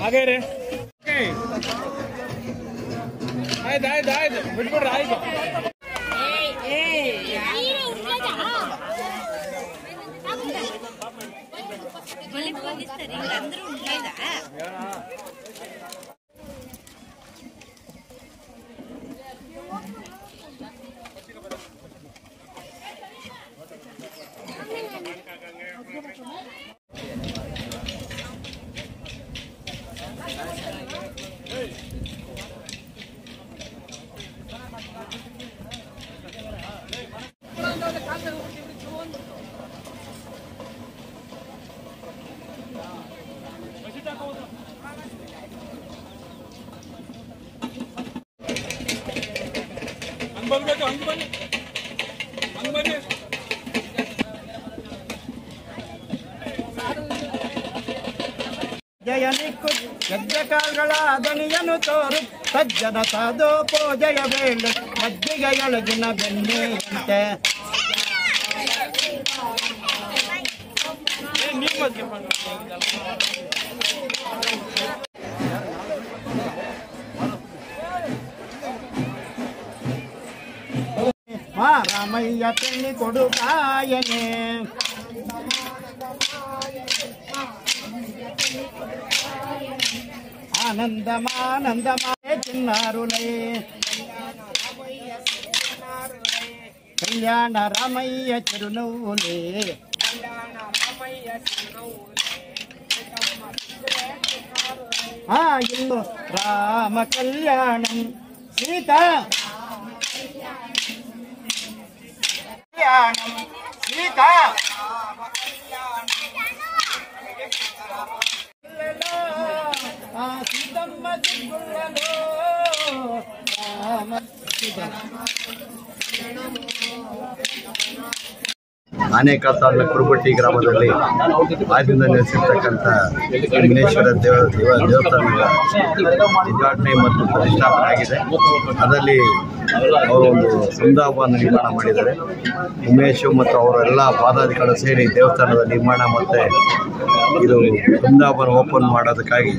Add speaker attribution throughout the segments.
Speaker 1: आगे रे आयद बिट्बिड्ರಿ ಆಯ್ತು
Speaker 2: ಜಯನಿಕ್ಕು ಗದ್ದೆಕಾಲ್ಗಳ ದನಿಯನು ತೋರು ಸಜ್ಜನ ಸಾಧೋಪೋ ಜಯ ಬೇಳು ಮಜ್ಜಿಗೆ ಎಳಗಿನ ಬೆಣ್ಣೆಯಂತೆ ರಾಮಯ್ಯ ತಿಂಡಿ ಕೊಡು ಕಾಯನೆ ಆನಂದಮಾನಂದಮಾಯ ಚಿನ್ನಾರುಲೇ ಕಲ್ಯಾಣ ರಾಮಯ್ಯ ಚಿರುನವ್ವುಲೇ ಇನ್ನು ರಾಮ ಕಲ್ಯಾಣಂ ಸೀತಾ ಸೀತಾ ಸೀತಮ್ಮ ಚಿಗುಳ್ಳಲು ರಾಮ
Speaker 3: ಆನೇಕಲ್ ತಾಲೂಕಿನ ಕುರುಬಟ್ಟಿ ಗ್ರಾಮದಲ್ಲಿ ಆದಿಂದ ನೆಲೆಸಿರ್ತಕ್ಕಂಥ ಮುನೇಶ್ವರ ದೇವಸ್ಥಾನದ ಉದ್ಘಾಟನೆ ಮತ್ತು ಪ್ರತಿಷ್ಠಾಪನೆ ಆಗಿದೆ. ಅದರಲ್ಲಿ ಅವರು ಒಂದು ಸಂಧಾನವನ್ನು ನಿರ್ಮಾಣ ಮಾಡಿದ್ದಾರೆ. ಉಮೇಶು ಮತ್ತು ಅವರೆಲ್ಲ ಪಾದಾಧಿಕಾರಿಗಳು ಸೇರಿ ದೇವಸ್ಥಾನದ ನಿರ್ಮಾಣ ಮತ್ತು ಇದು ಸಂಧಾನ ಓಪನ್ ಮಾಡೋದಕ್ಕಾಗಿ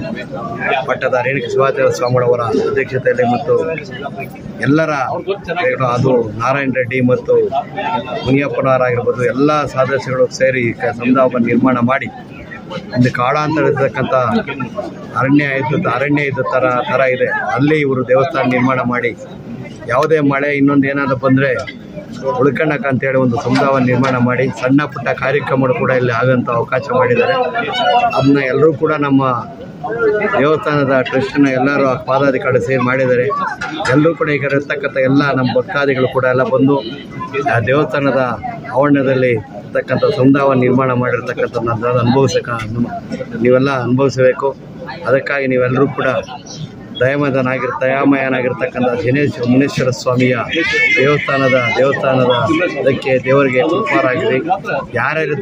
Speaker 3: ಪಟ್ಟದ ರೇಣುಕ ಶಿವಾಚಾರ್ಯ ಸ್ವಾಮಿಗಳವರ ಅಧ್ಯಕ್ಷತೆಯಲ್ಲಿ ಮತ್ತು ಎಲ್ಲರ ಅದು ನಾರಾಯಣ ರೆಡ್ಡಿ ಮತ್ತು ಮುನಿಯಪ್ಪನವರಾಗಿರ್ಬೋದು ಎಲ್ಲ ಸದಸ್ಯರು ಸೇರಿ ಸಂಧಾನ ನಿರ್ಮಾಣ ಮಾಡಿ ಒಂದು ಕಾಡಾಂತರ ಇರತಕ್ಕಂಥ ಅರಣ್ಯ ಇದ್ದ ಥರ ಇದೆ. ಅಲ್ಲಿ ಇವರು ದೇವಸ್ಥಾನ ನಿರ್ಮಾಣ ಮಾಡಿ ಯಾವುದೇ ಮಳೆ ಇನ್ನೊಂದು ಏನಾದರೂ ಬಂದರೆ ಉಳ್ಕಣಕ್ಕಂತೇಳಿ ಒಂದು ಸಂಧಾನ ನಿರ್ಮಾಣ ಮಾಡಿ ಸಣ್ಣ ಪುಟ್ಟ ಕಾರ್ಯಕ್ರಮಗಳು ಕೂಡ ಇಲ್ಲಿ ಆಗೋಂಥ ಅವಕಾಶ ಮಾಡಿದ್ದಾರೆ. ಅದನ್ನ ಎಲ್ಲರೂ ಕೂಡ ನಮ್ಮ ದೇವಸ್ಥಾನದ ಟ್ರಸ್ಟ್ನ ಎಲ್ಲರೂ ಪಾದಾಧಿಕಾರಿ ಸೇರಿ ಮಾಡಿದ್ದಾರೆ. ಎಲ್ಲರೂ ಕೂಡ ಈಗ ಇರ್ತಕ್ಕಂಥ ಎಲ್ಲ ನಮ್ಮ ಭಕ್ತಾದಿಗಳು ಕೂಡ ಎಲ್ಲ ಬಂದು ಆ ದೇವಸ್ಥಾನದ ಆವರಣದಲ್ಲಿ ಇರ್ತಕ್ಕಂಥ ಸಂಧಾನ ನಿರ್ಮಾಣ ಮಾಡಿರ್ತಕ್ಕಂಥ ನೀವೆಲ್ಲ ಅನುಭವಿಸಬೇಕು. ಅದಕ್ಕಾಗಿ ನೀವೆಲ್ಲರೂ ಕೂಡ ದಯಾಮಯನಾಗಿರ್ತಕ್ಕಂಥ ಮುನೇಶ್ವರ ಸ್ವಾಮಿಯ ದೇವಸ್ಥಾನದ ಅದಕ್ಕೆ ದೇವರಿಗೆ ಕೃಪಾರಾಗಿದೆ. ಯಾರ್ಯಾರು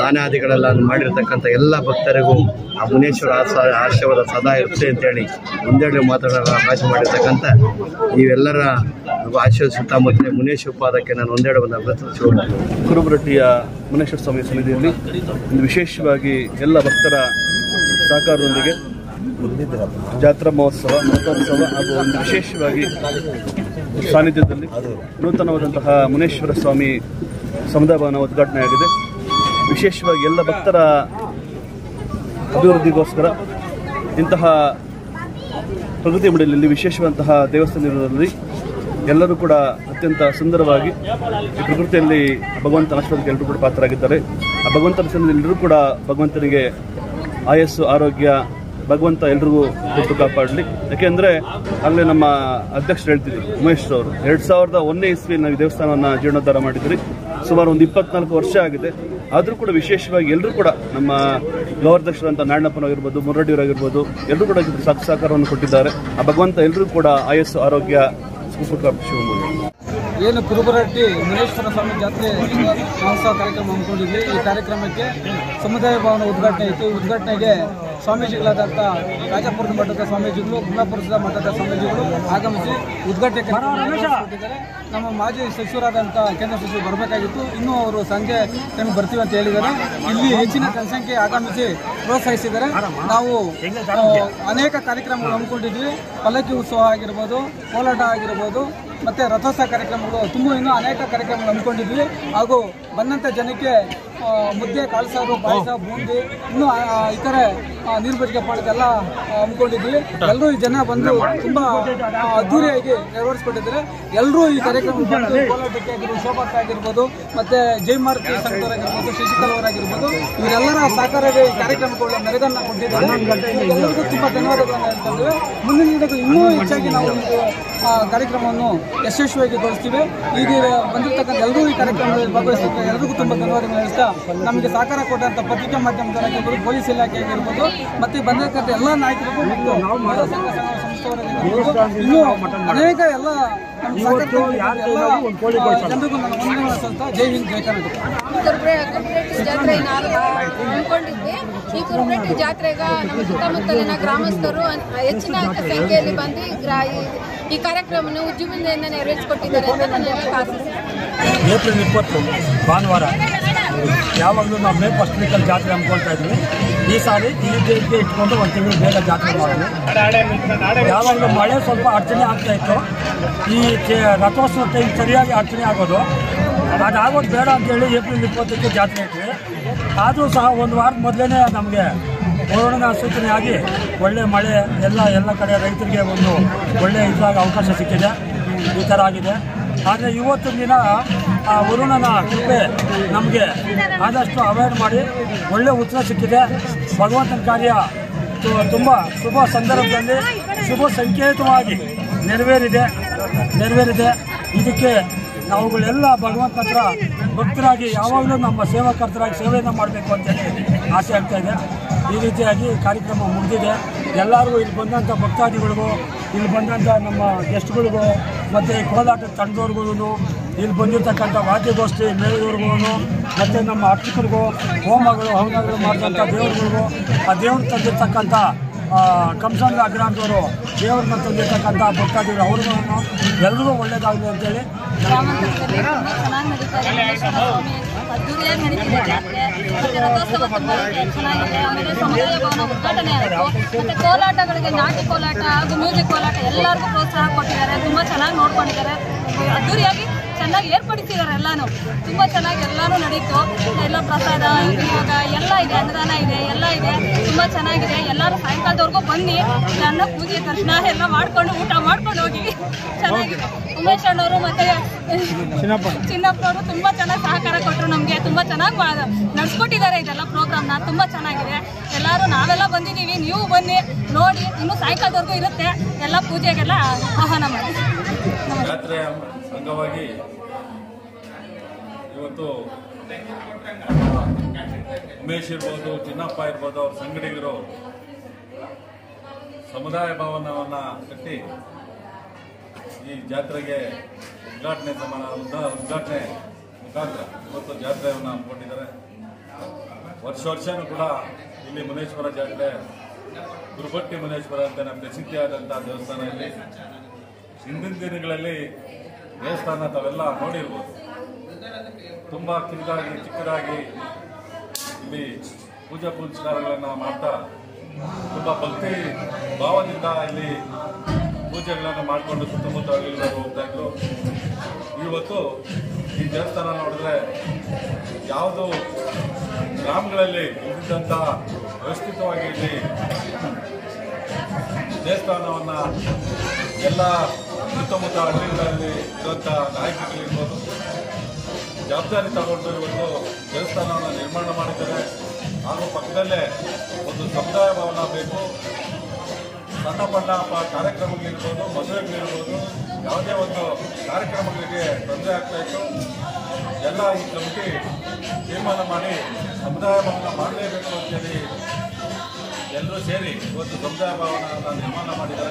Speaker 3: ದಾನಾದಿಗಳೆಲ್ಲ ಮಾಡಿರ್ತಕ್ಕಂಥ ಎಲ್ಲ ಭಕ್ತರಿಗೂ ಆ ಮುನೇಶ್ವರ ಆಶೀರ್ವಾದ ಸದಾ ಇರುತ್ತೆ ಅಂತೇಳಿ ಒಂದೆರಡು ಮಾತಾಡೋಣ ಅವಕಾಶ ಮಾಡಿರ್ತಕ್ಕಂಥ ನೀವೆಲ್ಲರ ಆಶೀರ್ವಾದ ಸುತ್ತಮುತ್ತ ಮುನೇಶ್ವರ ಪಾದಕ್ಕೆ ನಾನು ಒಂದೆರಡು
Speaker 4: ಕುರುಬರಟ್ಟಿಯ ಮುನೇಶ್ವರ ಸ್ವಾಮಿ ಸನ್ನಿಧಿಯಲ್ಲಿ ಒಂದು ವಿಶೇಷವಾಗಿ ಎಲ್ಲ ಭಕ್ತರ ಸಹಕಾರದೊಂದಿಗೆ ಜಾತ್ರಾ ಮಹೋತ್ಸವ ರಥೋತ್ಸವ ಹಾಗೂ ಒಂದು ವಿಶೇಷವಾಗಿ ಸಾನ್ನಿಧ್ಯದಲ್ಲಿ ನೂತನವಾದಂತಹ ಮುನೇಶ್ವರ ಸ್ವಾಮಿ ಸಮುದಾಯ ಭವನ ಉದ್ಘಾಟನೆಯಾಗಿದೆ. ವಿಶೇಷವಾಗಿ ಎಲ್ಲ ಭಕ್ತರ ಅಭಿವೃದ್ಧಿಗೋಸ್ಕರ ಇಂತಹ ಪ್ರಗತಿ ಮಂಡಳಿಯಲ್ಲಿ ವಿಶೇಷವಾದಂತಹ ದೇವಸ್ಥಾನ ಇರೋದ್ರಲ್ಲಿ ಎಲ್ಲರೂ ಕೂಡ ಅತ್ಯಂತ ಸುಂದರವಾಗಿ ಈ ಪ್ರಕೃತಿಯಲ್ಲಿ ಭಗವಂತನ ಆಶೀರ್ವಾದಕ್ಕೆ ಎಲ್ಲರೂ ಕೂಡ ಪಾತ್ರರಾಗಿದ್ದಾರೆ. ಆ ಭಗವಂತನ ಸನ್ನಿಧಿಯಲ್ಲಿ ಎಲ್ಲರೂ ಕೂಡ ಭಗವಂತನಿಗೆ ಆಯಸ್ಸು ಆರೋಗ್ಯ ಭಗವಂತ ಎಲ್ರಿಗೂ ಕೊಟ್ಟು ಕಾಪಾಡಲಿ. ಯಾಕೆಂದರೆ ಆಗಲೇ ನಮ್ಮ ಅಧ್ಯಕ್ಷರು ಹೇಳ್ತಿದ್ರು ಉಮೇಶ್ ಅವರು 2001ನೇ ಇಸ್ವಿಯಲ್ಲಿ ನಾವು ಈ ದೇವಸ್ಥಾನವನ್ನು ಜೀರ್ಣೋದ್ಧಾರ ಮಾಡಿದ್ರಿ. ಸುಮಾರು ಒಂದು 24 ವರ್ಷ ಆಗಿದೆ. ಆದರೂ ಕೂಡ ವಿಶೇಷವಾಗಿ ಎಲ್ಲರೂ ಕೂಡ ನಮ್ಮ ಗೌರವಾಧ್ಯಕ್ಷರಂತ ನಾರಾಯಣಪ್ಪನವರಾಗಿರ್ಬೋದು, ಮುರಡ್ಡಿಯವರಾಗಿರ್ಬೋದು ಎಲ್ಲರೂ ಕೂಡ ಸಹಕಾರವನ್ನು ಕೊಟ್ಟಿದ್ದಾರೆ. ಆ ಭಗವಂತ ಎಲ್ಲರೂ ಕೂಡ ಆಯಸ್ಸು ಆರೋಗ್ಯ
Speaker 1: ಏನು ಕುರುಬರಟ್ಟಿ ಮುನೇಶ್ವರ ಸ್ವಾಮಿ ಜಾತ್ರೆ ಮಹೋತ್ಸವ ಕಾರ್ಯಕ್ರಮ ಹಮ್ಮಿಕೊಂಡಿದ್ವಿ. ಈ ಕಾರ್ಯಕ್ರಮಕ್ಕೆ ಸಮುದಾಯ ಭವನ ಉದ್ಘಾಟನೆ ಇತ್ತು. ಉದ್ಘಾಟನೆಗೆ ಸ್ವಾಮೀಜಿಗಳಾದಂಥ ರಾಜಪುರದ ಮಠದ ಸ್ವಾಮೀಜಿಗಳು, ಗುಣಪುರದ ಮಠದ ಸ್ವಾಮೀಜಿಗಳು ಆಗಮಿಸಿ ಉದ್ಘಾಟನೆ ಕೊಟ್ಟಿದ್ದಾರೆ. ನಮ್ಮ ಮಾಜಿ ಸಚಿವರಾದಂಥ ಕೇಂದ್ರ ಸಚಿವರು ಬರಬೇಕಾಗಿತ್ತು, ಇನ್ನೂ ಅವರು ಸಂಜೆ ಟೈಮ್ ಬರ್ತೀವಿ ಅಂತ ಹೇಳಿದ್ದಾರೆ. ಇಲ್ಲಿ ಹೆಚ್ಚಿನ ಜನಸಂಖ್ಯೆ ಆಗಮಿಸಿ ಪ್ರೋತ್ಸಾಹಿಸಿದ್ದಾರೆ. ನಾವು ಅನೇಕ ಕಾರ್ಯಕ್ರಮಗಳು ಹಮ್ಮಿಕೊಂಡಿದ್ವಿ. ಪಲ್ಲಕ್ಕಿ ಉತ್ಸವ ಆಗಿರ್ಬೋದು, ಕೋಲಾಟ ಆಗಿರ್ಬೋದು, ಮತ್ತು ರಥೋತ್ಸವ ಕಾರ್ಯಕ್ರಮಗಳು ಇನ್ನೂ ಅನೇಕ ಕಾರ್ಯಕ್ರಮಗಳು ಹಮ್ಮಿಕೊಂಡಿದ್ವಿ. ಹಾಗೂ ಬಂದಂಥ ಜನಕ್ಕೆ ಮುದ್ದೆ, ಕಾಳುಸಾರು, ಪಾಯಸ, ಬೂಂದಿ, ಇನ್ನೂ ಇತರೆ ನೀರ್ಬಜಿಗೆ ಪಾಠದೆಲ್ಲ ಹಮ್ಮಿಕೊಂಡಿದ್ವಿ. ಎಲ್ಲರೂ ಈ ಜನ ಬಂದು ತುಂಬ ಅದ್ದೂರಿಯಾಗಿ ನೆರವೇರಿಸಿಕೊಟ್ಟಿದ್ದಾರೆ. ಎಲ್ಲರೂ ಈ ಕಾರ್ಯಕ್ರಮ ಬಂದು ಕೋಲಾಟಕ್ಕೆ ಆಗಿರ್ಬೋದು, ಶೋಭಾಕ್ಕೆ ಆಗಿರ್ಬೋದು, ಮತ್ತು ಜಯಮಾರುತಿ ಸಂಘದವರಾಗಿರ್ಬೋದು, ಶಶಿಕಲವರಾಗಿರ್ಬೋದು, ಇವರೆಲ್ಲರ ಸಹಕಾರವೇ ಈ ಕಾರ್ಯಕ್ರಮಗಳು ಮೆರುಗನ್ನು ಕೊಟ್ಟಿದ್ದಾರೆ. ಎಲ್ಲರಿಗೂ ತುಂಬ ಧನ್ಯವಾದಗಳನ್ನು ಹೇಳ್ತಾ ಇದ್ದೇವೆ. ಮುಂದಿನ ದಿನಗಳು ಇನ್ನೂ ಹೆಚ್ಚಾಗಿ ನಾವು ಕಾರ್ಯಕ್ರಮವನ್ನು ಯಶಸ್ವಿಯಾಗಿ ಗೊಳಿಸ್ತೀವಿ. ಈಗ ಬಂದಿರತಕ್ಕಂಥ ಎಲ್ಲರೂ ಈ ಕಾರ್ಯಕ್ರಮದಲ್ಲಿ ಭಾಗವಹಿಸಿದ್ದಾರೆ. ಎಲ್ಲರಿಗೂ ತುಂಬ ಧನ್ಯವಾದಗಳು ಹೇಳ್ತಾ ನಮಗೆ ಸಹಕಾರ ಕೊಟ್ಟಂಥ ಪತ್ರಿಕಾ ಮಾಧ್ಯಮದವರಾಗಿರ್ಬೋದು, ಪೊಲೀಸ್ ಇಲಾಖೆ ಆಗಿರ್ಬೋದು, ಮತ್ತು ಬಂದಿರತಕ್ಕಂಥ ಎಲ್ಲ ನಾಯಕರಿಗೂ ಮತ್ತು ಮಹಿಳಾ ಸಂಘ ಸಂಸ್ಥೆಯವರಾಗಿರ್ಬೋದು, ಇನ್ನೂ ಅನೇಕ ಎಲ್ಲ ಜನರಿಗೂ ನನ್ನ ವಂದನೆಗಳನ್ನು ಸಲ್ಲಿಸ್ತಾ ಜೈ ಹಿಂದ್, ಜೈ ಕರ್ನಾಟಕ.
Speaker 5: ಕುರುಬರಟ್ಟಿ ಜಾತ್ರೆ ಹಮ್ಮಿಕೊಂಡಿದ್ವಿ. ಈ ಕುರುಬರಟ್ಟಿ ಜಾತ್ರೆಗೆ ನಮ್ಮ ಸುತ್ತಮುತ್ತಲಿನ ಗ್ರಾಮಸ್ಥರು ಹೆಚ್ಚಿನ ಸಂಖ್ಯೆಯಲ್ಲಿ ಬಂದು ಈ ಕಾರ್ಯಕ್ರಮವನ್ನು ಉಜ್ಜುವಿನಿಂದ ನೆರವೇರಿಸಿಕೊಟ್ಟಿದ್ದಾರೆ ಅಂತ ನಾನು ಆಶಿಸ್ತೀನಿ.
Speaker 6: ಏಪ್ರಿಲ್ 20 ಭಾನುವಾರ ಯಾವಾಗಲೂ ನಾವು ಮೇ ಫಸ್ಟ್ ವೀಕಲ್ಲಿ ಜಾತ್ರೆ ಹಮ್ಮಿಕೊಳ್ತಾ ಇದ್ವಿ. ಈ ಸಾರಿ ಈ ಡೇಟ್ಗೆ ಇಟ್ಕೊಂಡು ಒಂದು ತಿಂಗಳು ಬೇಗ ಜಾತ್ರೆ ಮಾಡಿದ್ವಿ. ಯಾವಾಗಲೂ ಮಳೆ ಸ್ವಲ್ಪ ಅಡಚಣೆ ಆಗ್ತಾ ಇತ್ತು. ಈ ರಥೋತ್ಸವ ಟೈಮ್ ಸರಿಯಾಗಿ ಅಡಚಣೆ ಆಗೋದು, ಅದಾಗೋದು ಬೇಡ ಅಂತೇಳಿ ಏಪ್ರಿಲ್ 20ಕ್ಕೆ ಜಾತ್ರೆ ಇಟ್ವಿ. ಆದರೂ ಸಹ ಒಂದು ವಾರದ ಮೊದಲೇ ನಮಗೆ ಕೊರೋನಾ ಸೂಚನೆ ಆಗಿ ಒಳ್ಳೆ ಮಳೆ ಎಲ್ಲ ಕಡೆ ರೈತರಿಗೆ ಒಂದು ಒಳ್ಳೆ ಇದ್ರಾಗ ಅವಕಾಶ ಸಿಕ್ಕಿದೆ. ಈ ಥರ ಆಗಿದೆ. ಆದರೆ ಇವತ್ತಿನ ದಿನ ಆ ವರುಣನ ಕೃಪೆ ನಮಗೆ ಆದಷ್ಟು ಅವಾಯ್ಡ್ ಮಾಡಿ ಒಳ್ಳೆ ಉತ್ತರ ಸಿಕ್ಕಿದೆ. ಭಗವಂತನ ಕಾರ್ಯ ತುಂಬ ಶುಭ ಸಂದರ್ಭದಲ್ಲಿ ಶುಭ ಸಂಕೇತವಾಗಿ ನೆರವೇರಿದೆ. ಇದಕ್ಕೆ ನಾವುಗಳೆಲ್ಲ ಭಗವಂತನ ಹತ್ರ ಭಕ್ತರಾಗಿ ಯಾವಾಗಲೂ ನಮ್ಮ ಸೇವಾಕರ್ತರಾಗಿ ಸೇವೆಯನ್ನು ಮಾಡಬೇಕು ಅಂತೇಳಿ ಆಸೆ ಆಗ್ತಾಯಿದೆ. ಈ ರೀತಿಯಾಗಿ ಕಾರ್ಯಕ್ರಮ ಮುಗಿದಿದೆ. ಎಲ್ಲರಿಗೂ ಇಲ್ಲಿ ಬಂದಂಥ ಭಕ್ತಾದಿಗಳಿಗೂ, ಇಲ್ಲಿ ಬಂದಂಥ ನಮ್ಮ ಗೆಸ್ಟ್ಗಳಿಗೂ, ಮತ್ತು ಕೋಲಾಟದ ತಂಡದವ್ರಿಗೂ, ಇಲ್ಲಿ ಬಂದಿರತಕ್ಕಂಥ ವಾದ್ಯಗೋಷ್ಠಿ ಮೇಳದವ್ರಿಗೂ, ಮತ್ತು ನಮ್ಮ ಅರ್ಚಕರಿಗೂ, ಹೋಮಗಳು ಹವನಗಳು ಮಾಡಿದಂಥ ದೇವರುಗಳಿಗೂ, ಆ ದೇವ್ರು ತಂದಿರ್ತಕ್ಕಂಥ ಕಂಸಂಗ ಅಗ್ರಹಾರದವರು ದೇವ್ರನ್ನ ತಂದಿರ್ತಕ್ಕಂಥ ಭಕ್ತಾದಿಗಳು ಅವ್ರಿಗೂ ಎಲ್ರಿಗೂ ಒಳ್ಳೇದಾಗಲಿ ಅಂತೇಳಿ
Speaker 5: ಗ್ರಾಮಾಂತರದಲ್ಲಿ ತುಂಬ ಚೆನ್ನಾಗಿ ನಡೀತಾ ಇದೆ. ಸ್ವಾಮಿ ಅದ್ದೂರಿಯಾಗಿ ನಡೀತಿದೆ ಜಾತ್ರೆ. ಮತ್ತು ರಥೋತ್ಸವ ತುಂಬ ಚೆನ್ನಾಗಿದೆ. ಆಮೇಲೆ ಸಮುದಾಯ ಭವನ ಉದ್ಘಾಟನೆ ಆಯಿತು. ಮತ್ತು ಕೋಲಾಟಗಳಿಗೆ ನಾಟಿ ಕೋಲಾಟ ಹಾಗೂ ಮ್ಯೂಸಿಕ್ ಕೋಲಾಟ ಎಲ್ಲರಿಗೂ ಪ್ರೋತ್ಸಾಹ ಕೊಟ್ಟಿದ್ದಾರೆ. ತುಂಬ ಚೆನ್ನಾಗಿ ನೋಡ್ಕೊಂಡಿದ್ದಾರೆ. ಅದ್ದೂರಿಯಾಗಿ ಚೆನ್ನಾಗಿ ಏರ್ಪಡಿಸಿದ್ದಾರೆ. ಎಲ್ಲನೂ ತುಂಬ ಚೆನ್ನಾಗಿ ಎಲ್ಲನೂ ನಡೀತು. ಎಲ್ಲ ಪ್ರಸಾದ ವಿನಿಯೋಗ ಎಲ್ಲ ಇದೆ, ಅನ್ನದಾನ ಇದೆ, ಎಲ್ಲ ಇದೆ. ತುಂಬ ಚೆನ್ನಾಗಿದೆ. ಎಲ್ಲರೂ ಸಾಯಂಕಾಲದವರೆಗೂ ಬನ್ನಿ, ಅನ್ನ ಪೂಜೆ ದರ್ಶನ ಎಲ್ಲ ಮಾಡ್ಕೊಂಡು ಊಟ ಮಾಡ್ಕೊಂಡು ಹೋಗಿ. ಚೆನ್ನಾಗಿದೆ. ಉಮೇಶ್ ಅಣ್ಣವರು ಮತ್ತು ಚಿನ್ನಪ್ಪನವರು ತುಂಬ ಚೆನ್ನಾಗಿ ಸಹಕಾರ ಕೊಟ್ಟರು. ನಮಗೆ ತುಂಬ ಚೆನ್ನಾಗಿ ನಡೆಸ್ಕೊಟ್ಟಿದ್ದಾರೆ ಇದೆಲ್ಲ ಪ್ರೋಗ್ರಾಮ್ನ. ತುಂಬ ಚೆನ್ನಾಗಿದೆ. ಎಲ್ಲರೂ ನಾವೆಲ್ಲ ಬಂದಿದ್ದೀವಿ, ನೀವು ಬನ್ನಿ ನೋಡಿ. ಇನ್ನೂ ಸಾಯಂಕಾಲದವರೆಗೂ ಇರುತ್ತೆ. ಎಲ್ಲ ಪೂಜೆಗೆಲ್ಲ ಆಹ್ವಾನ ಮಾಡಿ.
Speaker 7: ಜಾತ್ರೆಯ ಅಂಗವಾಗಿ ಇವತ್ತು ಉಮೇಶ್ ಇರ್ಬೋದು, ಚಿನ್ನಪ್ಪ ಇರ್ಬೋದು, ಅವ್ರ ಸಂಗಡಿಗರು ಸಮುದಾಯ ಭವನವನ್ನು ಕಟ್ಟಿ ಈ ಜಾತ್ರೆಗೆ ಉದ್ಘಾಟನೆ ಮುಖಾಂತರ ಇವತ್ತು ಜಾತ್ರೆಯನ್ನು ಹಮ್ಮಿಕೊಂಡಿದ್ದಾರೆ. ವರ್ಷನೂ ಕೂಡ ಇಲ್ಲಿ ಮುನೇಶ್ವರ ಜಾತ್ರೆ, ಕುರುಬಟ್ಟಿ ಮುನೇಶ್ವರ ಅಂತ ಪ್ರಸಿದ್ಧಿಯಾದಂಥ ದೇವಸ್ಥಾನ. ಇಲ್ಲಿ ಹಿಂದಿನ ದಿನಗಳಲ್ಲಿ ದೇವಸ್ಥಾನ ತಾವೆಲ್ಲ ನೋಡಿರ್ಬೋದು. ತುಂಬ ಚಿಕ್ಕದಾಗಿ ಇಲ್ಲಿ ಪೂಜಾ ಪುನಸ್ಕಾರಗಳನ್ನು ಮಾಡ್ತಾ ತುಂಬ ಭಕ್ತಿ ಭಾವದಿಂದ ಇಲ್ಲಿ ಪೂಜೆಗಳನ್ನು ಮಾಡಿಕೊಂಡು ಸುತ್ತಮುತ್ತ ಹಳ್ಳಿಗಳು ಹೋಗ್ತಾ ಇದ್ರು. ಇವತ್ತು ಈ ದೇವಸ್ಥಾನ ನೋಡಿದ್ರೆ ಯಾವುದು ಗ್ರಾಮಗಳಲ್ಲಿ ಇದ್ದಂಥ ವ್ಯವಸ್ಥಿತವಾಗಿ ಇಲ್ಲಿ ದೇವಸ್ಥಾನವನ್ನು ಎಲ್ಲ ಸುತ್ತಮುತ್ತ ಹಳ್ಳಿಗಳಲ್ಲಿ ಇರುವಂಥ ನಾಯಕರುಗಳಿರ್ಬೋದು ಜವಾಬ್ದಾರಿ ತಗೊಂಡು ಇವತ್ತು ದೇವಸ್ಥಾನವನ್ನು ನಿರ್ಮಾಣ ಮಾಡಿದ್ದಾರೆ. ಹಾಗೂ ಪಕ್ಕದಲ್ಲೇ ಒಂದು ಸಮುದಾಯ ಭವನ ಬೇಕು. ಸಣ್ಣ ಪಣ್ಣ ಕಾರ್ಯಕ್ರಮಗಳಿರ್ಬೋದು, ಮದುವೆಗಳಿರ್ಬೋದು, ಯಾವುದೇ ಒಂದು ಕಾರ್ಯಕ್ರಮಗಳಿಗೆ ತೊಂದರೆ ಆಗ್ತಾಯಿತ್ತು. ಎಲ್ಲ ಈ ಕಮಿಟಿ ತೀರ್ಮಾನ ಮಾಡಿ ಸಮುದಾಯ ಭವನ ಮಾಡಲೇಬೇಕು ಅಂತೇಳಿ ಎಲ್ಲರೂ ಸೇರಿ ಇವತ್ತು ಸಮುದಾಯ ಭವನವನ್ನು ನಿರ್ಮಾಣ ಮಾಡಿದ್ದಾರೆ.